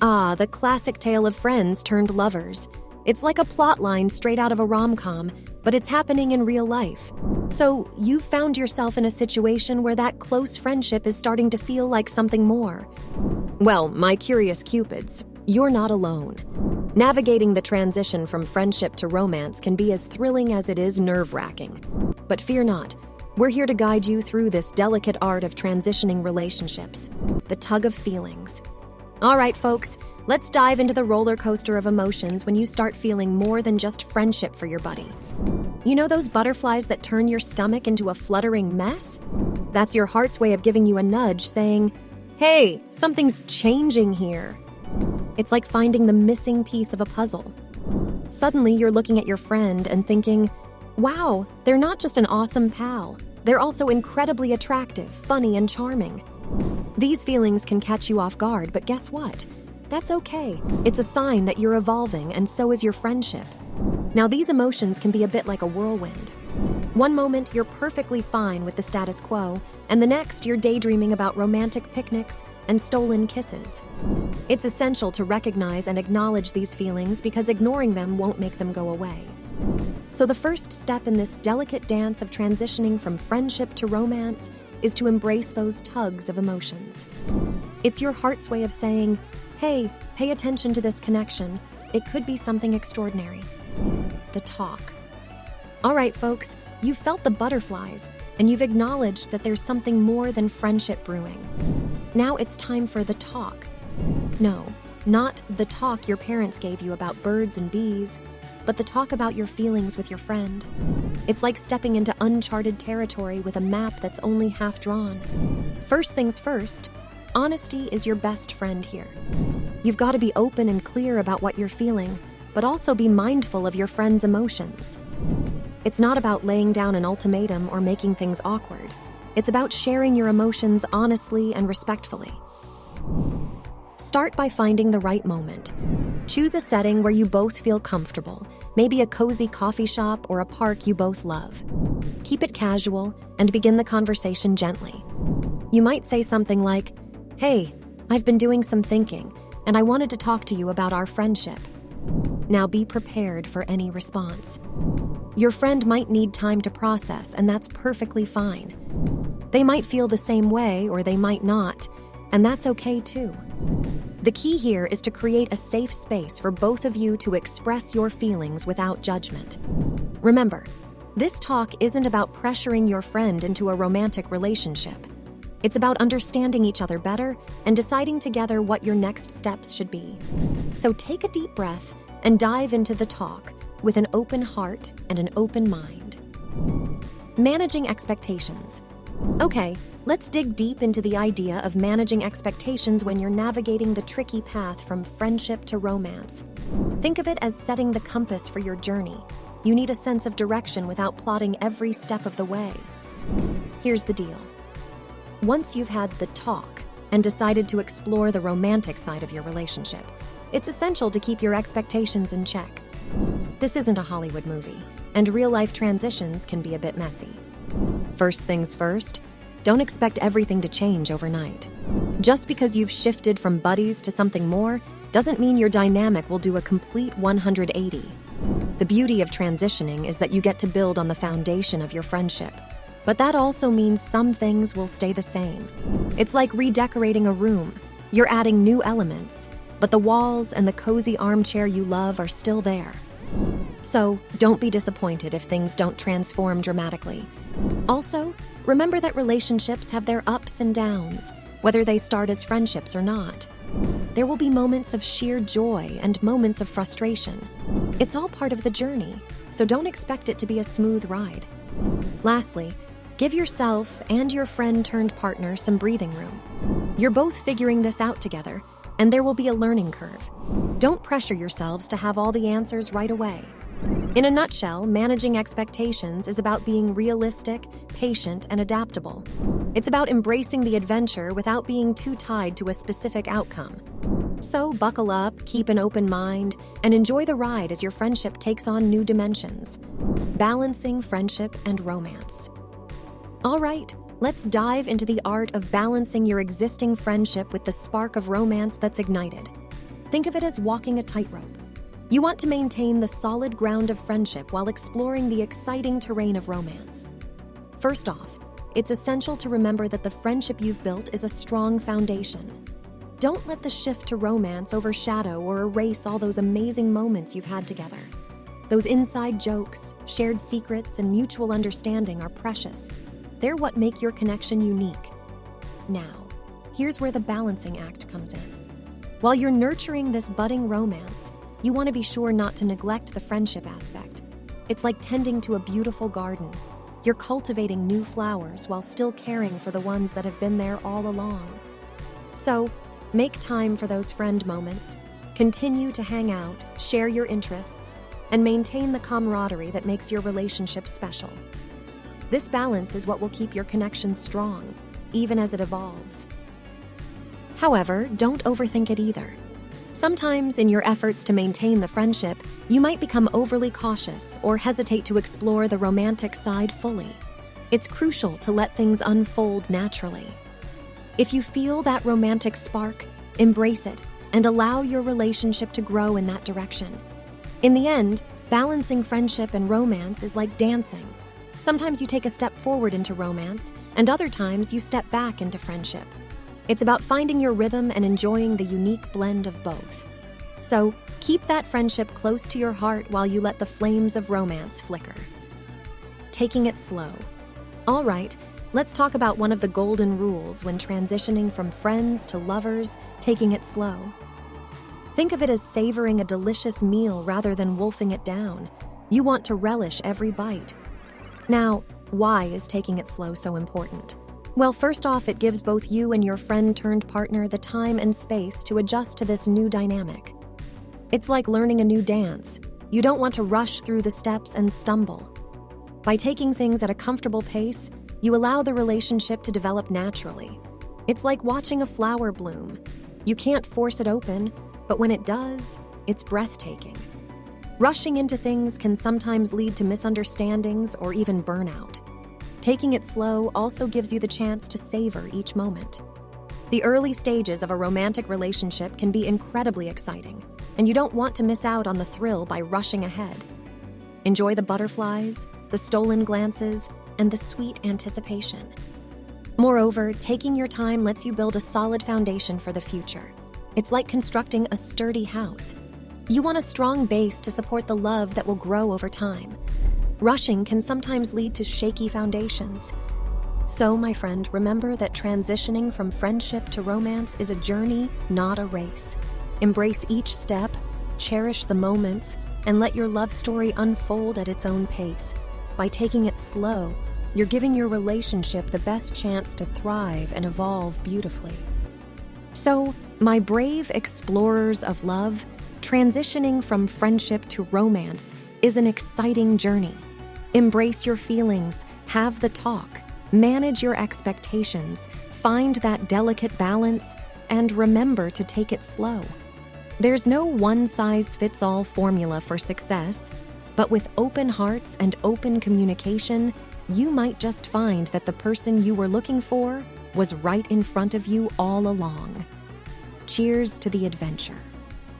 Ah, the classic tale of friends turned lovers. It's like a plot line straight out of a rom-com, but it's happening in real life. So, you've found yourself in a situation where that close friendship is starting to feel like something more. Well, my curious cupids, you're not alone. Navigating the transition from friendship to romance can be as thrilling as it is nerve-wracking. But fear not. We're here to guide you through this delicate art of transitioning relationships, the tug of feelings. All right, folks, let's dive into the roller coaster of emotions when you start feeling more than just friendship for your buddy. You know those butterflies that turn your stomach into a fluttering mess? That's your heart's way of giving you a nudge, saying, "Hey, something's changing here." It's like finding the missing piece of a puzzle. Suddenly, you're looking at your friend and thinking, wow, they're not just an awesome pal. They're also incredibly attractive, funny, and charming. These feelings can catch you off guard, but guess what? That's okay. It's a sign that you're evolving, and so is your friendship. Now, these emotions can be a bit like a whirlwind. One moment, you're perfectly fine with the status quo, and the next, you're daydreaming about romantic picnics and stolen kisses. It's essential to recognize and acknowledge these feelings because ignoring them won't make them go away. So the first step in this delicate dance of transitioning from friendship to romance is to embrace those tugs of emotions. It's your heart's way of saying, hey, pay attention to this connection. It could be something extraordinary. The talk. All right, folks, you've felt the butterflies, and you've acknowledged that there's something more than friendship brewing. Now it's time for the talk. No, not the talk your parents gave you about birds and bees, but the talk about your feelings with your friend. It's like stepping into uncharted territory with a map that's only half drawn. First things first, honesty is your best friend here. You've got to be open and clear about what you're feeling, but also be mindful of your friend's emotions. It's not about laying down an ultimatum or making things awkward. It's about sharing your emotions honestly and respectfully. Start by finding the right moment. Choose a setting where you both feel comfortable, maybe a cozy coffee shop or a park you both love. Keep it casual and begin the conversation gently. You might say something like, "Hey, I've been doing some thinking, and I wanted to talk to you about our friendship." Now be prepared for any response. Your friend might need time to process, and that's perfectly fine. They might feel the same way, or they might not, and that's okay too. The key here is to create a safe space for both of you to express your feelings without judgment. Remember, this talk isn't about pressuring your friend into a romantic relationship. It's about understanding each other better and deciding together what your next steps should be. So take a deep breath and dive into the talk with an open heart and an open mind. Managing expectations. Okay, let's dig deep into the idea of managing expectations when you're navigating the tricky path from friendship to romance. Think of it as setting the compass for your journey. You need a sense of direction without plotting every step of the way. Here's the deal. Once you've had the talk and decided to explore the romantic side of your relationship, it's essential to keep your expectations in check. This isn't a Hollywood movie, and real-life transitions can be a bit messy. First things first, don't expect everything to change overnight. Just because you've shifted from buddies to something more doesn't mean your dynamic will do a complete 180. The beauty of transitioning is that you get to build on the foundation of your friendship. But that also means some things will stay the same. It's like redecorating a room. You're adding new elements, but the walls and the cozy armchair you love are still there. So, don't be disappointed if things don't transform dramatically. Also, remember that relationships have their ups and downs, whether they start as friendships or not. There will be moments of sheer joy and moments of frustration. It's all part of the journey, so don't expect it to be a smooth ride. Lastly, give yourself and your friend-turned-partner some breathing room. You're both figuring this out together, and there will be a learning curve. Don't pressure yourselves to have all the answers right away. In a nutshell, managing expectations is about being realistic, patient, and adaptable. It's about embracing the adventure without being too tied to a specific outcome. So buckle up, keep an open mind, and enjoy the ride as your friendship takes on new dimensions. Balancing friendship and romance. All right, let's dive into the art of balancing your existing friendship with the spark of romance that's ignited. Think of it as walking a tightrope. You want to maintain the solid ground of friendship while exploring the exciting terrain of romance. First off, it's essential to remember that the friendship you've built is a strong foundation. Don't let the shift to romance overshadow or erase all those amazing moments you've had together. Those inside jokes, shared secrets, and mutual understanding are precious. They're what make your connection unique. Now, here's where the balancing act comes in. While you're nurturing this budding romance, you want to be sure not to neglect the friendship aspect. It's like tending to a beautiful garden. You're cultivating new flowers while still caring for the ones that have been there all along. So, make time for those friend moments. Continue to hang out, share your interests, and maintain the camaraderie that makes your relationship special. This balance is what will keep your connection strong, even as it evolves. However, don't overthink it either. Sometimes, in your efforts to maintain the friendship, you might become overly cautious or hesitate to explore the romantic side fully. It's crucial to let things unfold naturally. If you feel that romantic spark, embrace it and allow your relationship to grow in that direction. In the end, balancing friendship and romance is like dancing. Sometimes you take a step forward into romance, and other times you step back into friendship. It's about finding your rhythm and enjoying the unique blend of both. So, keep that friendship close to your heart while you let the flames of romance flicker. Taking it slow. All right, let's talk about one of the golden rules when transitioning from friends to lovers, taking it slow. Think of it as savoring a delicious meal rather than wolfing it down. You want to relish every bite. Now, why is taking it slow so important? Well, first off, it gives both you and your friend-turned-partner the time and space to adjust to this new dynamic. It's like learning a new dance. You don't want to rush through the steps and stumble. By taking things at a comfortable pace, you allow the relationship to develop naturally. It's like watching a flower bloom. You can't force it open, but when it does, it's breathtaking. Rushing into things can sometimes lead to misunderstandings or even burnout. Taking it slow also gives you the chance to savor each moment. The early stages of a romantic relationship can be incredibly exciting, and you don't want to miss out on the thrill by rushing ahead. Enjoy the butterflies, the stolen glances, and the sweet anticipation. Moreover, taking your time lets you build a solid foundation for the future. It's like constructing a sturdy house. You want a strong base to support the love that will grow over time. Rushing can sometimes lead to shaky foundations. So, my friend, remember that transitioning from friendship to romance is a journey, not a race. Embrace each step, cherish the moments, and let your love story unfold at its own pace. By taking it slow, you're giving your relationship the best chance to thrive and evolve beautifully. So, my brave explorers of love, transitioning from friendship to romance is an exciting journey. Embrace your feelings, have the talk, manage your expectations, find that delicate balance, and remember to take it slow. There's no one-size-fits-all formula for success, but with open hearts and open communication, you might just find that the person you were looking for was right in front of you all along. Cheers to the adventure.